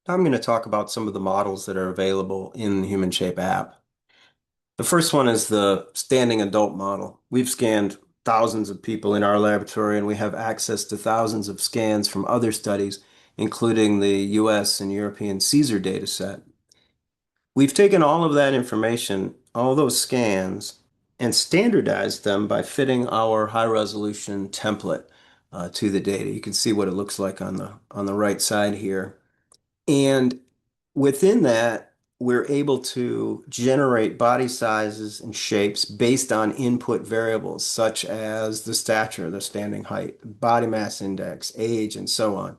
I'm going to talk about some of the models that are available in the HumanShape app. The first one is the standing adult model. We've scanned thousands of people in our laboratory, and we have access to thousands of scans from other studies, including the US and European Caesar data set. We've taken all of that information, all those scans, and standardized them by fitting our high-resolution template to the data. You can see what it looks like on the right side here. And within that, we're able to generate body sizes and shapes based on input variables such as the stature, the standing height, body mass index, age, and so on.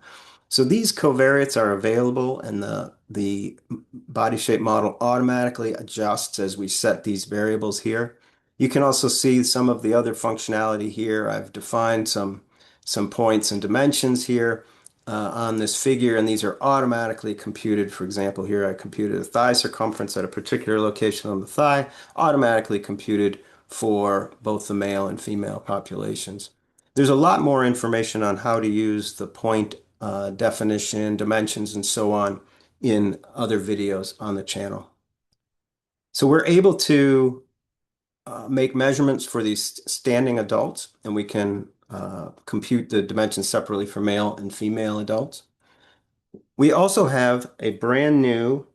So these covariates are available, and the body shape model automatically adjusts as we set these variables here. You can also see some of the other functionality here. I've defined some points and dimensions here on this figure, and these are automatically computed. For example, here I computed a thigh circumference at a particular location on the thigh, automatically computed for both the male and female populations. There's a lot more information on how to use the point definition, dimensions, and so on in other videos on the channel. So we're able to make measurements for these standing adults, and we can compute the dimensions separately for male and female adults. We also have a brand new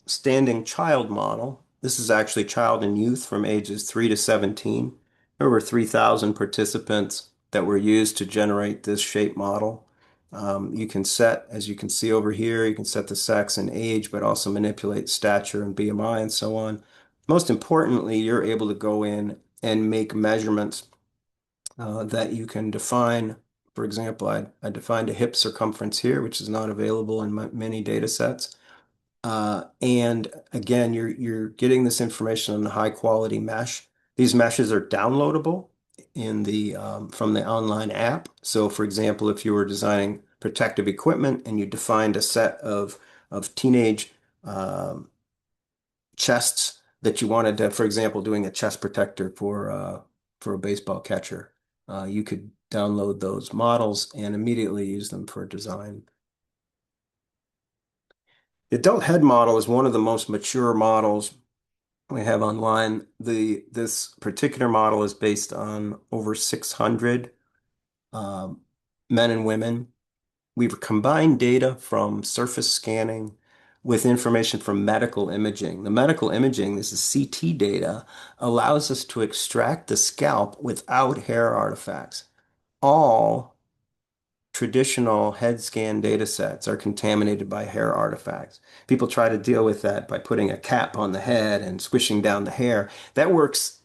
standing child model. This is actually child and youth from ages 3 to 17. There were 3,000 participants that were used to generate this shape model. You can set, as you can see over here, you can set the sex and age, but also manipulate stature and BMI and so on. Most importantly, you're able to go in and make measurements that you can define. For example, I defined a hip circumference here, which is not available in many data sets. And again, you're getting this information on a high quality mesh. These meshes are downloadable in the from the online app. So, for example, if you were designing protective equipment and you defined a set of teenage um, chests that you wanted to, for example, doing a chest protector for a baseball catcher, you could download those models and immediately use them for design. The adult head model is one of the most mature models we have online. This particular model is based on over 600 um, men and women. We've combined data from surface scanning with information from medical imaging. The medical imaging, this is CT data, allows us to extract the scalp without hair artifacts. All traditional head scan data sets are contaminated by hair artifacts. People try to deal with that by putting a cap on the head and squishing down the hair. That works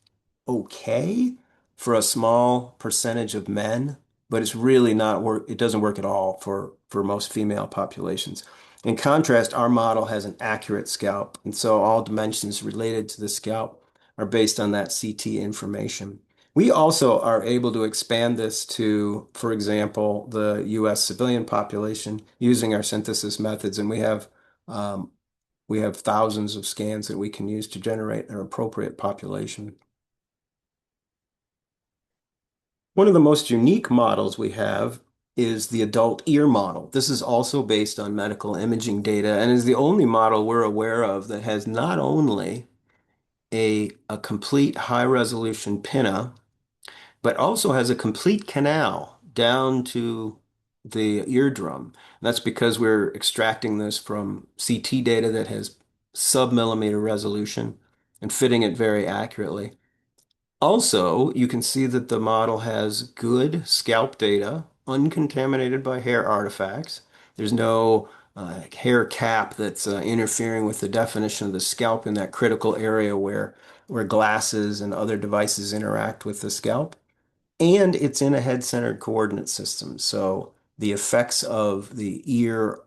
okay for a small percentage of men, but it's really not work. It doesn't work at all for most female populations. In contrast, our model has an accurate scalp, and so all dimensions related to the scalp are based on that CT information. We also are able to expand this to, for example, the US civilian population using our synthesis methods, and we have thousands of scans that we can use to generate an appropriate population. One of the most unique models we have is the adult ear model. This is also based on medical imaging data and is the only model we're aware of that has not only a complete high resolution pinna, but also has a complete canal down to the eardrum. And that's because we're extracting this from CT data that has sub-millimeter resolution and fitting it very accurately. Also, you can see that the model has good scalp data, uncontaminated by hair artifacts. There's no hair cap that's interfering with the definition of the scalp in that critical area where glasses and other devices interact with the scalp. And it's in a head-centered coordinate system. So the effects of the ear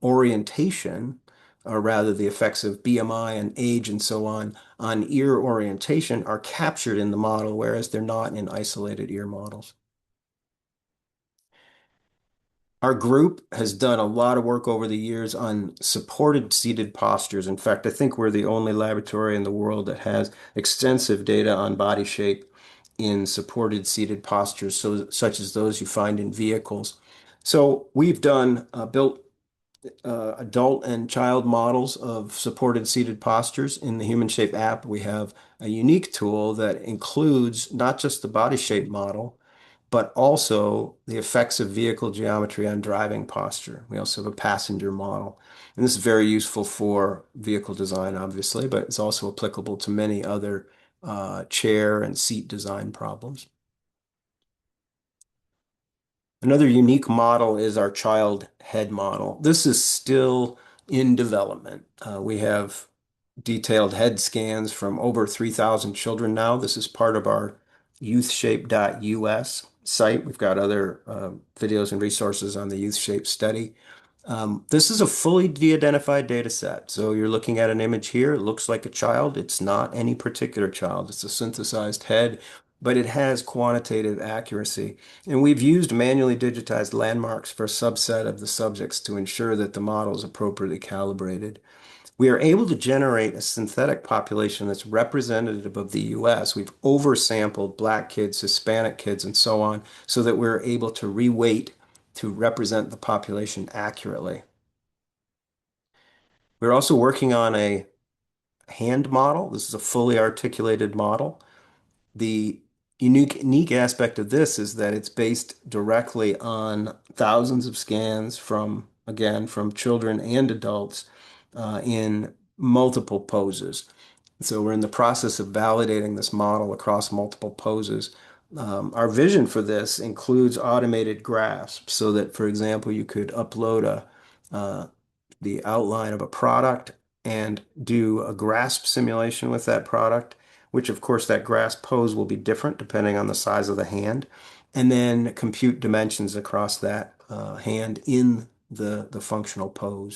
orientation, or rather the effects of BMI and age and so on ear orientation are captured in the model, whereas they're not in isolated ear models. Our group has done a lot of work over the years on supported seated postures. In fact, I think we're the only laboratory in the world that has extensive data on body shape in supported seated postures, so such as those you find in vehicles. So we've built adult and child models of supported seated postures. In the HumanShape app, we have a unique tool that includes not just the body shape model, but also the effects of vehicle geometry on driving posture. We also have a passenger model. And this is very useful for vehicle design, obviously, but it's also applicable to many other chair and seat design problems. Another unique model is our child head model. This is still in development. We have detailed head scans from over 3,000 children now. This is part of our youthshape.us site. We've got other videos and resources on the YouthShape study. This is a fully de-identified data set. So you're looking at an image here. It looks like a child. It's not any particular child. It's a synthesized head, but it has quantitative accuracy. And we've used manually digitized landmarks for a subset of the subjects to ensure that the model is appropriately calibrated. We are able to generate a synthetic population that's representative of the US. We've oversampled Black kids, Hispanic kids, and so on, so that we're able to reweight to represent the population accurately. We're also working on a hand model. This is a fully articulated model. The unique aspect of this is that it's based directly on thousands of scans from, again, from children and adults in multiple poses. So we're in the process of validating this model across multiple poses. Our vision for this includes automated graphs so that, for example, you could upload uh, the outline of a product and do a grasp simulation with that product, which of course that grasp pose will be different depending on the size of the hand, and then compute dimensions across that hand in the functional pose.